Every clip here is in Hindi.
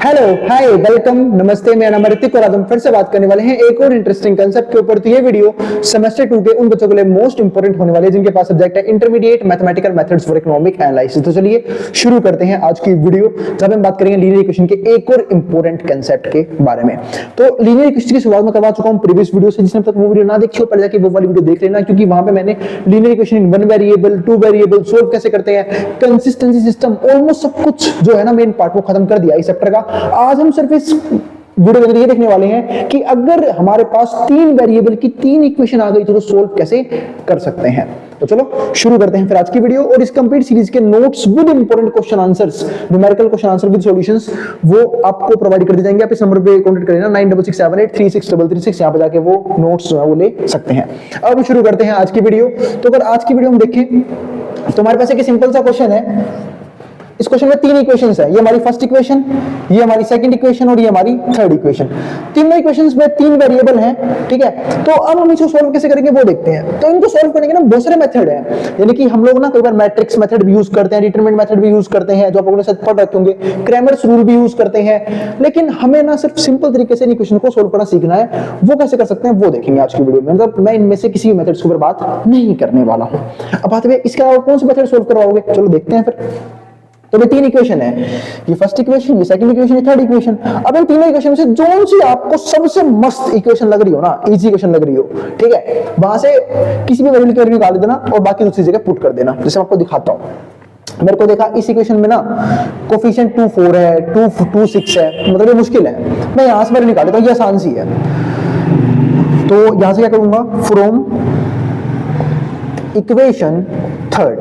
हेलो, हाय, वेलकम, नमस्ते। मेरा नाम ऋतिक और आज हम फिर से बात करने वाले हैं एक और इंटरेस्टिंग कंसेप्ट के ऊपर। तो ये वीडियो सेमेस्टर 2 के उन बच्चों के लिए मोस्ट इंपोर्टेंट होने वाले हैं जिनके पास सब्जेक्ट है intermediate mathematical methods for economic analysis. तो चलिए शुरू करते हैं आज की वीडियो, जब हम बात करेंगे लीनियर इक्वेशन के एक और इंपोर्टेंट कंसेप्ट के बारे में। तो लीनियर इक्वेशन की शुरुआत में करवा चुका हूं प्रीवियस वीडियो से, जिसने तक वो वीडियो ना देखी हो पहले जाके वो वाली वीडियो देख लेना, क्योंकि वहां पे मैंने linear equation in one variable, two variable solve कैसे करते हैं, कंसिस्टेंसी सिस्टम, ऑलमोस्ट सब कुछ जो है ना मेन पार्ट को खत्म कर दिया इस चैप्टर का। आज हम सिर्फ इस वीडियो के अंदर ये देखने वाले हैं कि अगर हमारे पास तीन वेरिएबल की तीन इक्वेशन आ गई तो सोल्व कैसे कर सकते हैं। तो चलो शुरू करते हैं फिर आज की वीडियो। और इस कंप्लीट सीरीज के notes with important question answers, numerical question answer with solutions, वो आपको प्रोवाइड कर दिए जाएंगे। आप इस नंबर पे कांटेक्ट करें ना 9667836336, यहां पे जाके वो नोट्स जो है वो ले सकते हैं। अब शुरू करते हैं आज की वीडियो। तो अगर आज की वीडियो हम देखें तो हमारे पास एक सिंपल सा क्वेश्चन है। इस क्वेश्चन में तीन इक्वेशंस है, ये हमारी फर्स्ट इक्वेशन, ये हमारी सेकंड इक्वेशन और ये हमारी थर्ड इक्वेशन। तीनों इक्वेशंस में तीन वेरिएबल हैं, ठीक है। तो अब हम इसको सॉल्व कैसे करेंगे वो देखते हैं। तो इनको सॉल्व करने के ना बहुत सारे मेथड हैं, यानी कि हम लोग ना कई बार मैट्रिक्स मेथड भी यूज करते हैं, डिटरमिनेंट मेथड भी यूज करते हैं, जो आप लोगों ने शायद पढ़ रखे होंगे, क्रैमर्स रूल भी यूज करते हैं। लेकिन हमें ना सिर्फ सिंपल तरीके से इक्वेशन को सॉल्व करना सीखना है। वो कैसे कर सकते हैं वो देखेंगे आज की वीडियो में। मतलब मैं इनमें से किसी मेथड्स के ऊपर बात नहीं करने वाला हूं। अब बात है इसके अलावा कौन से मेथड सॉल्व करवाओगे, चलो देखते हैं फिर। तो ये तीन इक्वेशन है, ये फर्स्ट इक्वेशन, ये सेकंड इक्वेशन, ये थर्ड इक्वेशन। अब इन तीनों इक्वेशन से जो सी आपको सबसे मस्त इक्वेशन लग रही हो ना, इजी इक्वेशन लग रही हो, ठीक है, वहां से किसी भी वैल्यू की वैल्यू निकाल देना और बाकी दूसरी जगह पुट कर देना। जैसे मैं आपको दिखाता हूं। मेरे को देखा इस इक्वेशन में ना कोफिशिएंट 2 4 है, 2 6 है, मतलब ये मुश्किल है। मैं यहां से वैल्यू निकाल लेता हूं, ये आसान सी है। तो यहां से क्या करूंगा, from equation third,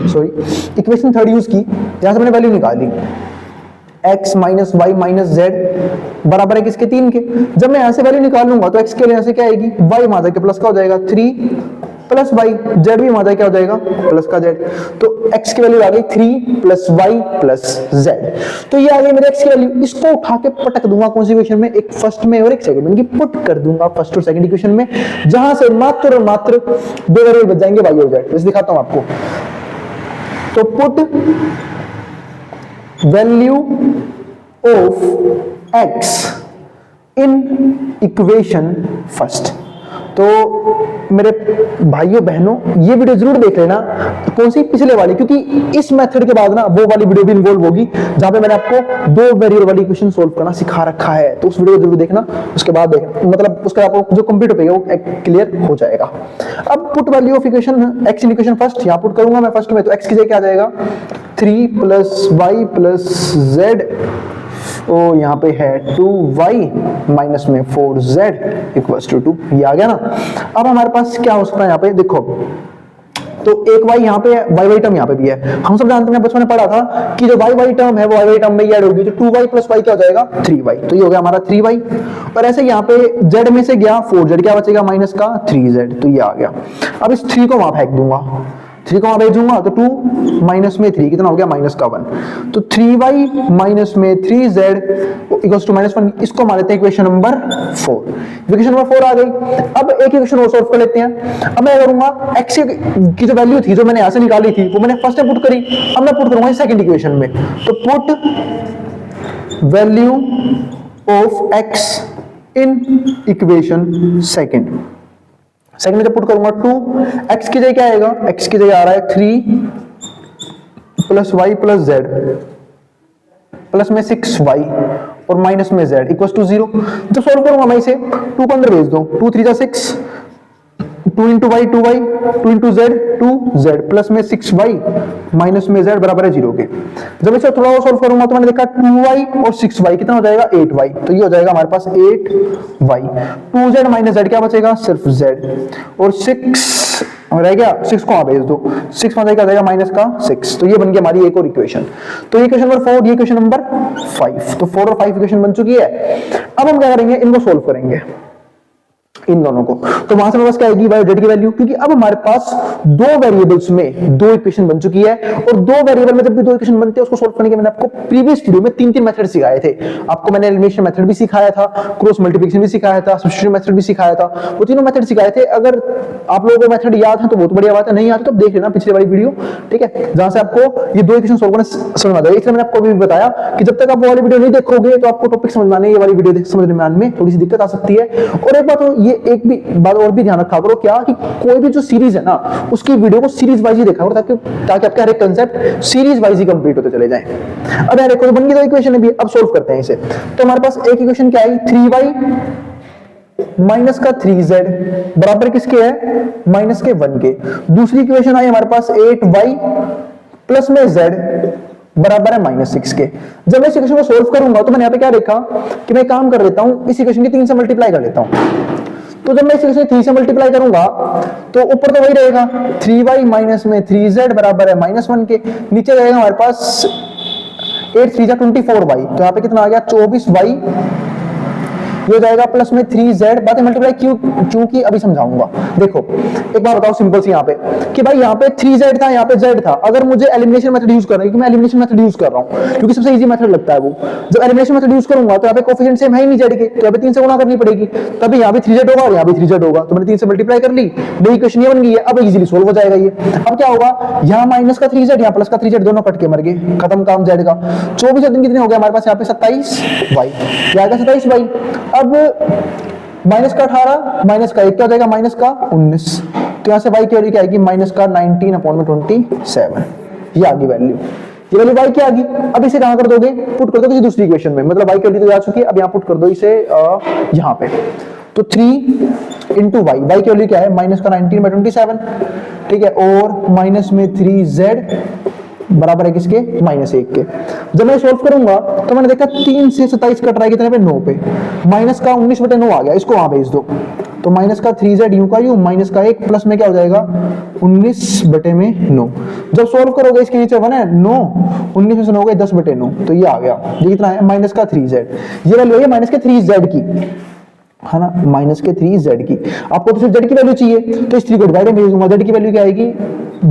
sorry equation third use की, यहां से मैंने वैल्यू निकाली x minus y minus z बराबर है किसके, 3 के। जब मैं यहां से वैल्यू निकालूंगा तो x के लिए यहां से क्या आएगी, y मादा के प्लस का हो जाएगा 3 प्लस y, z भी मादा क्या हो जाएगा प्लस का z। तो x की वैल्यू आ गई 3 प्लस वाई प्लस जेड। तो ये आ गई मेरे x की वैल्यू। इसको उठा के पटक दूंगा कौन सी इक्वेशन में, एक फर्स्ट में और एक सेकंड में, इनकी पुट कर दूंगा फर्स्ट और सेकंड इक्वेशन में, जहां से मात्र और मात्र दो वेरिएबल बच जाएंगे y और z। जैसे दिखाता हूं आपको। तो put value of x in equation first. तो मेरे भाइयों बहनों ये वीडियो जरूर देख लेना, कौन सी, पिछले वाली, क्योंकि इस मेथड के बाद ना वो वाली वीडियो भी इन्वॉल्व होगी जहां पे मैंने आपको दो वेरिएबल वाली इक्वेशन सॉल्व करना सिखा रखा है। तो उस वीडियो को जरूर देखना, उसके बाद देखना, मतलब उसका आपको जो कंप्लीट हो पाएगा वो क्लियर हो जाएगा। अब put value of equation x in equation first, यहां पुट करूंगा मैं फर्स्ट में, तो x की जगह क्या आ जाएगा 3 प्लस वाई प्लस जेड, और यहाँ पे है 2y माइनस में 4z इक्वल्स टू 2। ये आ गया ना। अब हमारे पास क्या हो सकता है यहाँ पे, देखो तो एक y यहाँ पे है, y टर्म यहाँ पे भी है। हम सब जानते हैं, बचपन में पढ़ा था कि जो y टर्म है वो y टर्म में ऐड होगी, तो 2y प्लस y क्या हो जाएगा 3y। तो ये हो गया हमारा 3y। और ऐसे यहाँ पे z में से गया 4z, क्या बचेगा माइनस का 3z। तो ये आ गया। अब इस 3 को वहां फेंक दूंगा, 3 को वहां भेजूंगा तो 2 माइनस में 3 कितना हो गया माइनस का 1। तो 3y माइनस में 3z इक्वल्स टू -1। इसको मान लेते हैं इक्वेशन नंबर 4। इक्वेशन नंबर 4 आ गई। अब एक इक्वेशन और सॉल्व कर लेते हैं। अब मैं करूंगा x की जो वैल्यू थी जो मैंने यहां से निकाली थी वो मैंने फर्स्ट में पुट करी, अब मैं पुट करूंगा सेकंड इक्वेशन में। तो put value of x in equation second. Second में जब पुट करूंगा 2, x की जगह क्या आएगा, x की जगह आ रहा है 3 plus y plus z plus में 6y और माइनस में z इक्वल्स टू 0। जब सॉल्व करूंगा मैं इसे 2 को अंदर भेज दो, 2 3 जा 6, 2 into y 2y, 2 into z 2z plus में 6y माइनस में z बराबर है 0 के। जब इसे थोड़ा और सॉल्व करूंगा तो मैंने देखा 2y और 6y कितना हो जाएगा 8y। तो ये हो जाएगा हमारे पास 8y। 2z माइनस z क्या बचेगा, सिर्फ z, और 6 रह गया, 6 को वहां भेज दो, 6 में क्या जाएगा माइनस का 6। तो ये बन गया हमारी एक और इक्वेशन। तो ये इक्वेशन नंबर 4, ये इक्वेशन नंबर 5। तो 4 और 5 इक्वेशन बन चुकी है। अब हम क्या करेंगे, इनको सोल्व करेंगे। इन दोनों को। तो वहां से मेरे पास क्या आएगी y z की वैल्यू, क्योंकि अब हमारे पास दो वेरिएबल्स में दो इक्वेशन बन चुकी है, और दो वेरिएबल में जब भी दो इक्वेशन बनते हैं उसको सोल्व करने के मैंने आपको प्रीवियस वीडियो में तीन तीन मेथड सिखाए थे। आपको मैंने एलिमिनेशन मेथड भी सिखाया था, क्रॉस मल्टीप्लिकेशन भी सिखाया था, सब्स्टिट्यूशन मेथड भी सिखाया था, वो तीनों मेथड सिखाए थे। अगर आप लोगों को मेथड याद है तो बहुत बढ़िया बात है, नहीं आता तो देख लेना पिछले वाली वीडियो, ठीक है, जहां से आपको ये दो इक्वेशन सोल्व करना समझ आ जाएगा। इसलिए मैंने आपको भी बताया कि जब तक आप वो वाली वीडियो नहीं देखोगे तो आपको टॉपिक समझ में आने, ये वाली वीडियो समझने में थोड़ी सी दिक्कत आ सकती है। और एक बात ये एक भी बात और भी ध्यान रखा करो क्या, कि कोई भी जो सीरीज है ना उसकी वीडियो को सीरीज वाइज ही देखा करो, ताकि आपके हर एक कंसेप्ट सीरीज वाइज ही कंप्लीट होते चले जाएं। अब यार देखो बन गई दो इक्वेशन अभी, अब सोल्व करते हैं इसे। तो हमारे पास एक इक्वेशन क्या आई, 3y माइनस का 3z बराबर किसके है, माइनस के 1 के। दूसरी इक्वेशन आई हमारे पास 8y प्लस में z बराबर है -6 के। जब मैं इस इक्वेशन को सोल्व करूंगा तो मैंने यहाँ पे क्या देखा कि मैं काम कर लेता हूं, इस इक्वेशन की 3 से मल्टीप्लाई कर लेता हूं। तो जब मैं इस इक्वेशन 3 से मल्टीप्लाई करूंगा तो ऊपर तो वही रहेगा 3y माइनस में 3z बराबर है -1 के। नीचे रहेगा हमारे पास 8 3 24y, तो यहाँ पे कितना आ गया 24y, ये हो जाएगा प्लस में 3z। बातें मल्टीप्लाई क्यों की अभी समझाऊंगा। देखो एक बात बताओ सिंपल सी यहाँ पे कि भाई यहाँ पे 3z था, यहाँ पे z था। अगर मुझे एलिमिनेशन मेथड यूज करना है, क्योंकि मैं एलिमिनेशन मेथड यूज कर रहा हूँ, क्योंकि सबसे इजी मेथड लगता है वो। जब एलिमिनेशन मेथड यूज करूंगा तो यहाँ पे कोएफिशिएंट सेम है ही नहीं z के, तो यहाँ पे 3 से गुणा करनी पड़ेगी, तभी यहाँ भी 3z होगा और यहाँ भी 3z होगा। तो मैंने 3 से मल्टीप्लाई कर ली, नई इक्वेशन ये बन गई है। अब इजीली सोल्व हो जाएगा ये। अब क्या होगा, यहाँ माइनस का 3z, यहाँ प्लस का 3z, दोनों कट के मर गए, खत्म काम z का। 24 दिन कितने हो गए हमारे पास, यहाँ पे 27y, ये आ गया 27y। अब माइनस का 18 माइनस का 1 क्या हो जाएगा, माइनस का 19। तो यहां से y की वैल्यू क्या आएगी, माइनस का 19/27। ये आ गई वैल्यू, ये वैल्यू y की आ गई। अब इसे कहां कर दोगे, पुट कर दो किसी दूसरी इक्वेशन में, मतलब y की वैल्यू तो आ चुकी है, अब यहां पुट कर दो इसे यहां पे। तो 3 इंटू वाई, वाई की वैल्यू क्या है, माइनस का 19/27, ठीक है, और माइनस में 3z बराबर है किसके, -1 के। जब मैं सॉल्व करूंगा तो मैंने देखा 3 से 27 कट रहा है कितने पे, 9 पे। माइनस का 19/9 आ गया, इसको वहां भेज दो। तो माइनस का 3z यूं का यूं, माइनस का 1 प्लस में क्या हो जाएगा 19/9। जब सॉल्व करोगे इसके नीचे 1 है 9, 19 में से 9 गए 10/9, तो ये आ गया। ये कितना है, माइनस का 3z। ये वैल्यू है माइनस के 3z की, है ना, माइनस के 3z की। आपको तो सिर्फ z की वैल्यू चाहिए, तो इस 3 को डिवाइड में भेज दूंगा। z की वैल्यू क्या आएगी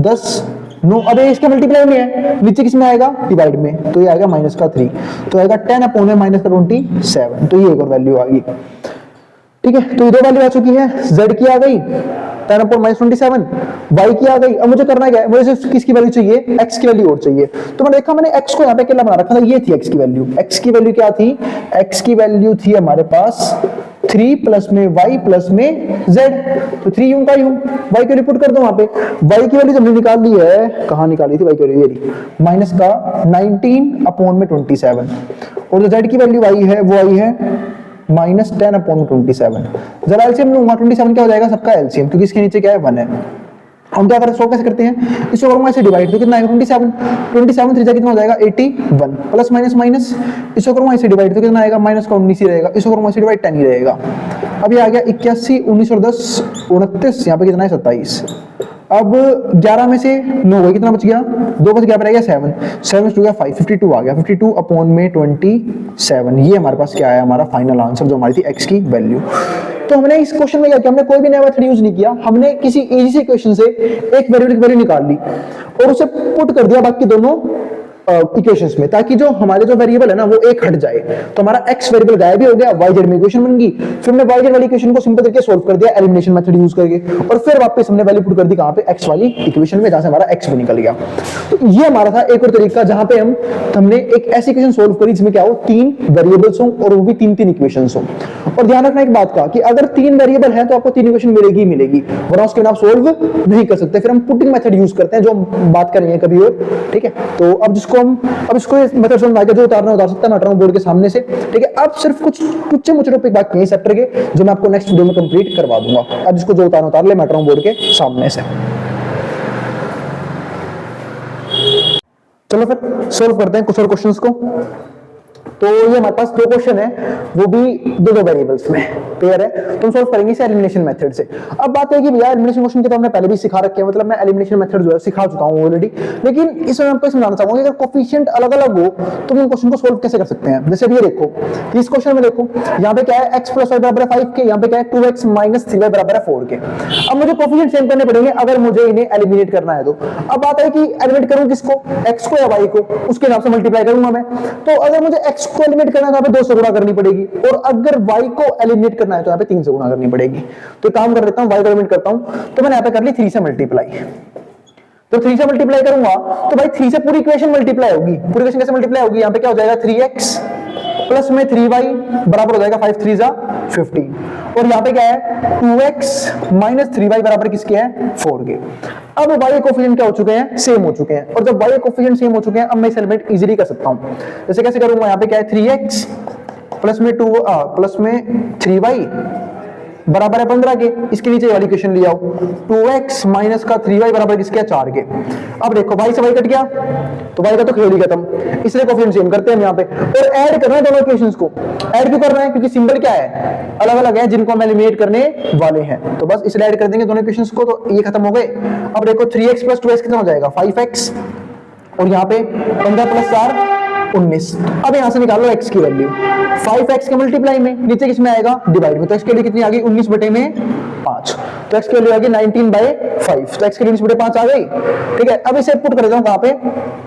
10, 9। अब इसके मल्टीप्लाई में है, नीचे किस में आएगा, डिवाइड में, तो ये आएगा माइनस का 3, तो आएगा 10/-27, तो ये एक और वैल्यू आ गई। ठीक है, तो ये दो वैल्यू आ चुकी है, z की आ गई 10/-27, y की आ गई। अब मुझे करना क्या है, मुझे सिर्फ किसकी वैल्यू चाहिए, x की वैल्यू और चाहिए। तो मैंने देखा, मैंने x को यहाँ पे अकेला बना रखा था, ये थी x की वैल्यू। x की वैल्यू क्या थी, x की वैल्यू थी हमारे पास 3 प्लस में y प्लस में z, तो 3 यूं का यूं, y की वैल्यू पुट कर दो वहां पे। y की वैल्यू हमने निकाल ली है, कहां निकाली थी y की वैल्यू, ये रही, माइनस का 19/27, और जो z की वैल्यू आई है वो आई है -10/27। जब एलसीएम लूंगा 27 क्या हो जाएगा, सबका एलसीएम, क्योंकि इसके नीचे क्या है 1 है। हम क्या करें, सो कैसे करते हैं, इसको करूंगा इसे डिवाइड, तो कितना आएगा 27 3 कितना हो जाएगा 81, प्लस माइनस माइनस, इसको करूंगा इसे डिवाइड, तो कितना आएगा माइनस का 19 ही रहेगा, इसको करूंगा इसे डिवाइड 10 ही रहेगा। अब ये आ गया 81, 19 और 10 29, यहाँ पे कितना है 27। अब 11 में से 9 गए, कितना बच गया, 2 बच गया, रह गया 7 से 2 गया 5, 52 आ गया, 52/27। ये हमारे पास क्या है, हमारा फाइनल आंसर, जो हमारी थी x की वैल्यू। तो हमने इस क्वेश्चन में क्या किया, हमने कोई भी नया मेथड यूज नहीं किया, हमने किसी इजी से क्वेश्चन से एक वेरिएबल की वैल्यू निकाल ली और उसे पुट कर दिया बाकी दोनों इक्वेशंस में, ताकि जो हमारे जो वेरिएबल है ना वो एक हट जाए। तो हमारा x वेरिएबल गायब भी हो गया, y z में इक्वेशन बन गई। फिर हमने y z वाली इक्वेशन को सिंपल करके सॉल्व कर दिया एलिमिनेशन मेथड यूज करके, और फिर वापस हमने वैल्यू पुट कर दी कहां पे, x वाली इक्वेशन में, जहां से हमारा x भी निकल गया। तो ये हमारा था एक और तरीका, जहां पे हमने एक ऐसी इक्वेशन सॉल्व करी जिसमें क्या हो, 3 वेरिएबल्स हो और वो भी 3 इक्वेशंस हो। और ध्यान रखना एक बात का, कि अगर 3 वेरिएबल है तो आपको 3 इक्वेशन मिलेगी ही मिलेगी, वरना उसके बिना आप सोल्व नहीं कर सकते। फिर हम पुटिंग मेथड यूज करते हैं, जो हम बात करेंगे कभी और, ठीक है। तो अब इसको मेथड समझ आ गया, जो उतारना उतार सकता है, मैं उतार रहा हूं बोर्ड के सामने से, ठीक है। अब सिर्फ कुछ मुझे टॉपिक बाकी हैं इस चैप्टर के, जो मैं आपको नेक्स्ट वीडियो में कंप्लीट करवा दूंगा। अब इसको जो उतारना उतार ले, मैं उतार रहा हूं बोर्ड के सामने से। चलो फिर सॉल्व करते हैं कुछ और क्वेश्चंस को। तो ये हमारे पास दो क्वेश्चन है, वो भी दो वेरिएबल्स में पेयर है, तुम सॉल्व करेंगे इसे एलिमिनेशन मेथड से। अब बात है कि भैया एलिमिनेशन क्वेश्चन के तो हमने पहले भी सिखा रखे हैं, मतलब मैं एलिमिनेशन मेथड जो है सिखा चुका हूं ऑलरेडी, लेकिन इसमें मैं आपको समझाना चाहूंगा अगर कोफिशिएंट अलग अलग हो तो हम क्वेश्चन को सोल्व कैसे कर सकते हैं। जैसे अभी ये देखो कि इस क्वेश्चन में देखो यहाँ पे क्या है x + y = 5 के, यहाँ पे क्या है 2x - 3y = 4 के। अब मुझे कोफिशिएंट सेम करने पड़ेंगे अगर मुझे इन्हें एलिमिनेट करना है तो। अब बात है कि एलिमिनेट करूं किसको, x को या y को, उसके नाम से मल्टीप्लाई करूंगा मैं। तो अगर मुझे x को एलिमिनेट करना है तो यहाँ पे 2 से गुणा करनी पड़ेगी, और अगर y को एलिमिनेट करना है तो यहाँ पे 3 से गुणा करनी पड़ेगी। तो काम कर लेता हूँ, y को एलिमिनेट करता हूँ, तो मैंने यहाँ पे कर ली 3 से मल्टीप्लाई। तो 3 से मल्टीप्लाई करूंगा तो भाई 3 से पूरी इक्वेशन मल्टीप्लाई होगी। पूरी इक्वेशन कैसे मल्टीप्लाई होगी, यहाँ पे क्या हो जाएगा 3x प्लस में 3y बराबर हो जाएगा 5 3 जा 15, और यहाँ पे क्या है 2x - 3y बराबर किसके है 4 के। अब y कोफिशिएंट क्या हो चुके हैं, सेम हो चुके हैं, और जब y कोफिशिएंट सेम हो चुके हैं अब मैं इस एलिमेंट इजीली कर सकता हूँ। जैसे कैसे करूंगा, यहाँ पे क्या है 3x प्लस में 3y बराबर है 15 के, इसके नीचे वाली इक्वेशन ले आओ 2x माइनस का 3y बराबर किसके है 4 के। अब देखो y से y कट गया तो y का तो खेल ही खत्म, इसलिए कोफिशिएंट सेम करते हैं हम यहाँ पे, और ऐड करना है दोनों इक्वेशंस को। ऐड क्यों कर रहे हैं, क्योंकि सिंबल क्या है अलग अलग है जिनको हम एलिमिनेट करने वाले हैं, तो बस इसलिए ऐड कर देंगे दोनों इक्वेशंस को, तो ये खत्म हो गए। अब देखो 3x + 2x कितना हो जाएगा 5x, और यहाँ पे 15 + 4 19। अब यहां से निकालो x की वैल्यू, 5x के मल्टीप्लाई में, नीचे किसमें आएगा डिवाइड में, तो x के लिए कितनी आ गई 19/5, तो x के लिए आ गई 19/5, तो x के लिए 19/5 आ गई। ठीक है, अब इसे पुट कर देता हूं कहां पे,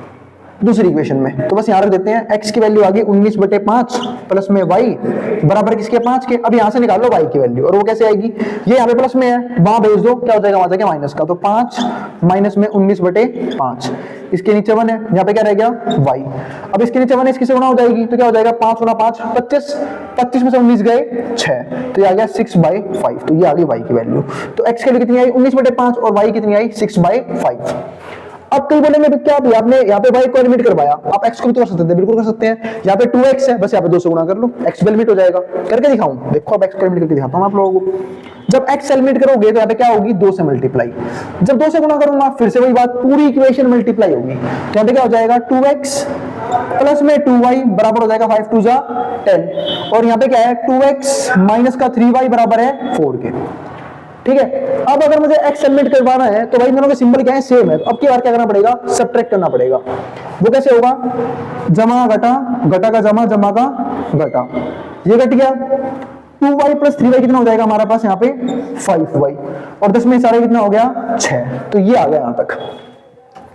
दूसरी इक्वेशन में, तो बस यहां रख देते हैं x की वैल्यू आ गई 19/5 प्लस में y बराबर किसके 5 के। अब यहां से निकाल लो y की वैल्यू, और वो कैसे आएगी, ये यहाँ पे प्लस में है वहां भेज दो, क्या हो जाएगा वहां जाके माइनस का, तो 5 माइनस में 19/5, इसके नीचे 1 है, यहाँ पे क्या रह गया y। अब इसके नीचे 1 है, इसकी से गुणा हो जाएगी, तो क्या हो जाएगा 5 × 5 25, 25 में से 19 गए 6, तो ये आ गया 6/5, तो ये आ गई y की वैल्यू। तो x के लिए कितनी आई 19/5 और y कितनी आई 6/5। अब कई बोलेंगे क्या आपने यहाँ पे y को एलिमिनेट करवाया, आप x को भी तो कर सकते हैं, बिल्कुल कर सकते हैं। यहाँ पे 2x है, बस यहाँ पे 2 से गुणा कर लो, x भी एलिमिनेट हो जाएगा। करके दिखाऊं, देखो अब x को एलिमिनेट करके दिखाता हूं आप लोगों को। जब x एलिमिनेट करोगे तो यहाँ पे क्या होगी 2 से मल्टीप्लाई, जब 2 से गुणा करूंगा फिर से वही बात, पूरी इक्वेशन मल्टीप्लाई होगी, तो यहाँ पे क्या हो जाएगा 2x प्लस में 2y बराबर हो जाएगा 5 2 जा 10, और यहाँ पे क्या है 2x माइनस का 3y बराबर है 4 के। ठीक है, अब अगर मुझे x एलिमिनेट करवाना है तो भाई दोनों के सिंबल क्या है सेम है, तो अब की बार क्या करना पड़ेगा सब्ट्रैक्ट करना पड़ेगा। वो कैसे होगा, जमा घटा, घटा का जमा, जमा का घटा, ये घट गया 2y + 3y कितना हो जाएगा हमारे पास यहाँ पे 5y, और 10 में सारे कितना हो गया 6, तो ये आ गया यहाँ तक।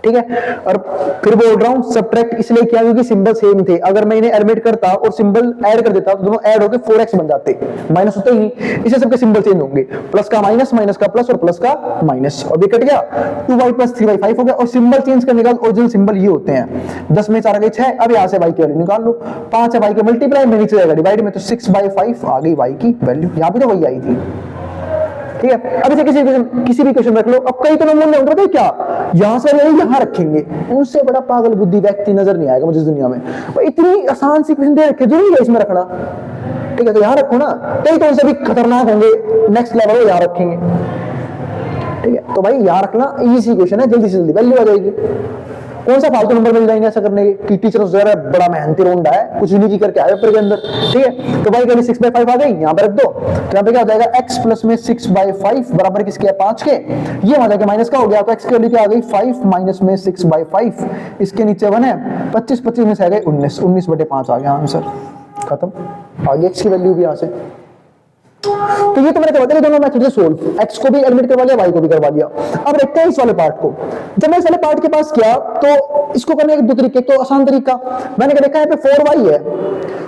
ठीक है, और फिर बोल रहा हूं सब्ट्रैक्ट इसलिए किया क्योंकि सिंबल सेम थे, अगर मैं इन्हें एलिमिनेट करता और सिंबल ऐड कर देता तो दोनों ऐड होकर 4x बन जाते, माइनस होते ही नहीं, इससे सबके सिंबल चेंज होंगे, प्लस का माइनस, माइनस का प्लस और प्लस का माइनस, और ये कट गया 2y + 3y 5 हो गया, और सिंबल चेंज करने का ओरिजिनल सिंबल ये होते हैं। 10 में 4 आ गई 6, अब यहां से y की वैल्यू निकाल लो, 5 है y के मल्टीप्लाई में, नीचे जाएगा डिवाइड में, तो 6/5 आ गई y की वैल्यू, यहां पे तो वही आई थी। ठीक है, अब इसे किसी भी क्वेश्चन रख लो। अब कई तो नमूने होंगे पता है क्या, यहां से यहां रखेंगे, उनसे बड़ा पागल बुद्धि व्यक्ति नजर नहीं आएगा मुझे इस दुनिया में। इतनी आसान सी क्वेश्चन दे रखे, जरूरी है इसमें रखना। ठीक है, तो यहां रखो ना, कई तो उनसे भी खतरनाक होंगे, नेक्स्ट लेवल हो, यहां रखेंगे। ठीक है, तो भाई यहां रखना, इजी क्वेश्चन है, जल्दी से जल्दी वैल्यू आ जाएगी। कौन सा फालतू नंबर मिल जाएंगे ऐसा करने के कि टीचर जरा बड़ा मेहनती रोंडा है, कुछ नहीं करके आया पेपर के अंदर। ठीक है, तो भाई कहीं 6/5 आ गई, यहाँ पे रख दो, तो यहाँ पे क्या हो जाएगा x प्लस में 6/5 बराबर किसके है 5 के, ये वहां जाके माइनस का हो गया, तो x की वैल्यू क्या आ गई 5 माइनस में 6/5, इसके नीचे 1 है, 25 में से आ गए 19, 19/5 आ गया आंसर, खत्म। आगे x की वैल्यू भी यहाँ से, तो ये तो मैंने करवा दिया दोनों मेथड से सोल्व, x को भी एलिमिनेट करवा लिया, y को भी करवा लिया। अब देखते हैं इस वाले पार्ट को। जब मैं इस वाले पार्ट के पास किया तो इसको करने के दो तरीके, तो आसान तरीका मैंने देखा यहाँ पे 4y है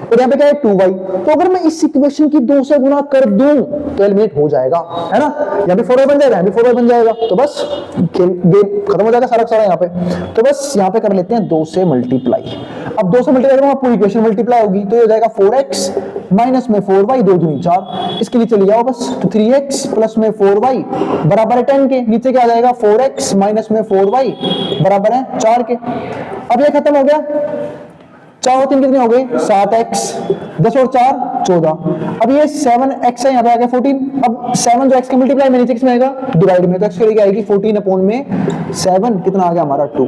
और यहाँ पे क्या है 2y, तो अगर मैं इस इक्वेशन की 2 से गुणा कर दूं तो एलिमिनेट हो जाएगा, है ना, यहाँ पे 4y बन जाएगा, यहाँ पे 4y बन जाएगा, तो बस गेम खत्म हो जाएगा सारा सारा यहाँ पे। तो बस यहाँ पे कर लेते हैं 2 से मल्टीप्लाई। अब 2 से मल्टीप्लाई करूंगा पूरी इक्वेशन मल्टीप्लाई होगी, तो ये हो जाएगा 4x माइनस में 4y 2 दूनी 4, इसके लिए चले जाओ बस, तो 3x प्लस में 4y बराबर है 10 के, नीचे क्या आ जाएगा 4x माइनस में 4y बराबर है 4 के। अब ये खत्म हो गया, 4 और 3 कितने हो गए 7x, 10 और 4 14। अब ये 7x है, यहाँ पे आ गया 14। अब 7 जो x का मल्टीप्लाई में नीचे किसमें आएगा, डिवाइड में, तो x की आएगी 14 अपॉन में 7, कितना आ गया हमारा 2।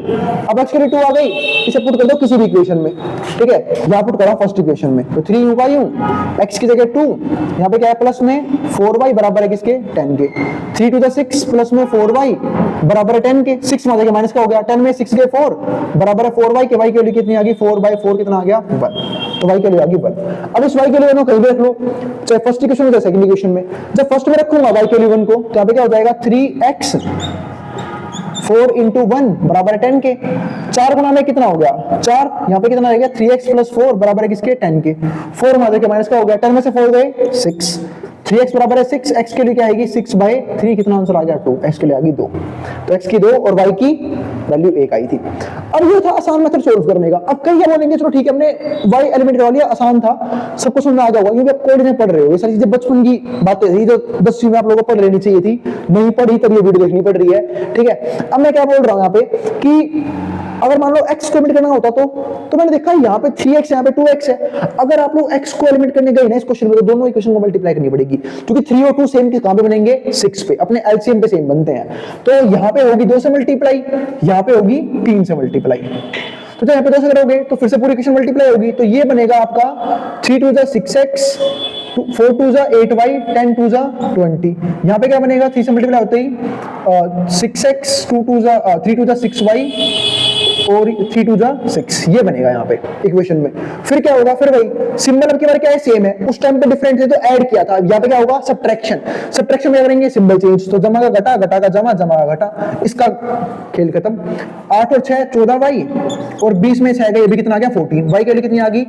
अब x की वैल्यू 2 आ गई, इसे पुट कर दो किसी भी इक्वेशन में, ठीक है, यहाँ पुट करा फर्स्ट इक्वेशन में, तो 3 होगा यूं, x की जगह 2, यहाँ पे क्या है प्लस में 4y बराबर है किसके, 10 के, 3 to the 6 प्लस में 4y बराबर है 10 के, 6 में माइनस का हो गया, 10 में 6 के 4 बराबर है 4y के, y की वैल्यू कितनी आ गई, 4/4 कितना आ गया 1, तो y की वैल्यू आ गई 1। अब इस y की वैल्यू कहीं भी रख लो, चाहे फर्स्ट इक्वेशन में चाहे सेकंड इक्वेशन में। जब फर्स्ट में रखूंगा y की वैल्यू 1 को, तो यहाँ पे क्या हो जाएगा 3x 4 into 1 बराबर है 10 के, 4 गुना में कितना हो गया 4, यहाँ पे कितना आएगा 3x plus 4 बराबर है किसके 10 के, 4 में देखिए माइनस का हो गया, 10 में से 4 गए 6, 3x बराबर है 6, x के लिए क्या आएगी 6/3, कितना आंसर आ गया 2, x के लिए आ गई 2, तो x की 2 और y की वैल्यू 1 आई थी। अब ये था आसान मेथड सोल्व करने का। अब कई बोलेंगे चलो ठीक है हमने y एलिमेंट करवा लिया, आसान था, सबको समझ में आ जाएगा, क्योंकि आप कॉलेज में पढ़ रहे हो, ये सारी चीजें बचपन की बातें थी जो 10वीं में आप लोगों को पढ़ लेनी चाहिए थी, नहीं पढ़ी तब ये वीडियो देखनी पड़ रही है, ठीक है। अब मैं क्या बोल रहा हूँ यहाँ पे कि अगर मान लो x को एलिमिनेट करना होता तो मैंने देखा यहाँ पे 3x यहाँ पे 2x है, अगर आप लोग x को एलिमिनेट करने गए ना इस क्वेश्चन में, तो दोनों इक्वेशन को मल्टीप्लाई करनी पड़ेगी, क्योंकि 3 और 2 सेम के कहां पे बनेंगे 6 पे, अपने एलसीएम पे सेम बनते हैं, तो यहाँ पे होगी 2 से मल्टीप्लाई, यहाँ पे होगी 3 से मल्टीप्लाई, तो यहाँ पे 2 से करोगे तो फिर से पूरी इक्वेशन मल्टीप्लाई होगी, तो ये बनेगा आपका 3 2 6x 4 2 8y 10 2 20, यहाँ पे क्या बनेगा 3 से मल्टीप्लाई होते ही 6x 2 2 3 2 6y और 3 2 6, ये बनेगा यहाँ पे इक्वेशन में। फिर क्या होगा, फिर वही सिंबल अब की बार क्या है सेम है, उस टाइम पे डिफरेंट है तो ऐड किया था, यहाँ पे क्या होगा सब्ट्रैक्शन, सब्ट्रैक्शन में करेंगे सिंबल चेंज, तो जमा का घटा, घटा का जमा, जमा का घटा, इसका खेल खत्म। 8 और 6 14y और 20 में 6 गए, ये भी कितना आ गया 14, y की वैल्यू कितनी आ गई,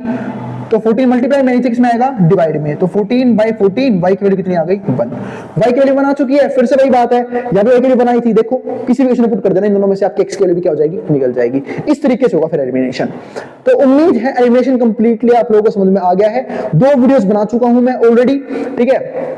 तो 14 मल्टीप्लाई में नीचे किसमें आएगा डिवाइड में, तो 14/14 y की वैल्यू कितनी आ गई 1, y की वैल्यू बना चुकी है। फिर से वही बात है, यहाँ पे y की वैल्यू बनाई थी, देखो किसी भी क्वेश्चन में पुट कर देना, इन दोनों में से आपकी x की वैल्यू क्या हो जाएगी निकल जाएगी, इस तरीके से होगा फिर एलिमिनेशन। तो उम्मीद है एलिमिनेशन कंप्लीटली आप लोगों को समझ में आ गया है, 2 वीडियोस बना चुका हूं मैं ऑलरेडी, ठीक है,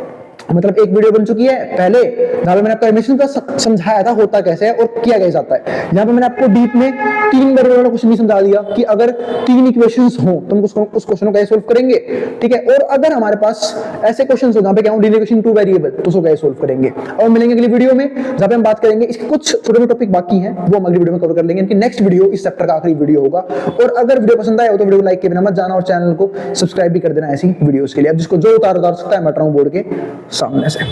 मतलब एक वीडियो बन चुकी है पहले जहां पे मैंने आपको एनिमेशन का समझाया था होता कैसे है और किया कैसे जाता है, यहाँ पे मैंने आपको डीप में 3 वेरिएबल वाला क्वेश्चन भी समझा दिया कि अगर 3 इक्वेशंस हो तो हम उस क्वेश्चन को कैसे सॉल्व करेंगे, ठीक है, और अगर हमारे पास ऐसे क्वेश्चंस हो जहां पे क्या हो लीनियर इक्वेशन 2 वेरिएबल, तो उसको कैसे सॉल्व करेंगे, और मिलेंगे अगली वीडियो में जहां पे हम बात करेंगे इसके कुछ छोटे-छोटे टॉपिक बाकी हैं, वो हम अगली वीडियो में कवर कर लेंगे, इनकी नेक्स्ट वीडियो इस चैप्टर का आखिरी वीडियो होगा। और अगर वीडियो पसंद आया हो तो वीडियो को लाइक किए बिना मत जाना और चैनल को सब्सक्राइब भी कर देना ऐसी वीडियोस के लिए। अब जिसको जो उतार सकता है मैं बोर्ड के सामने से।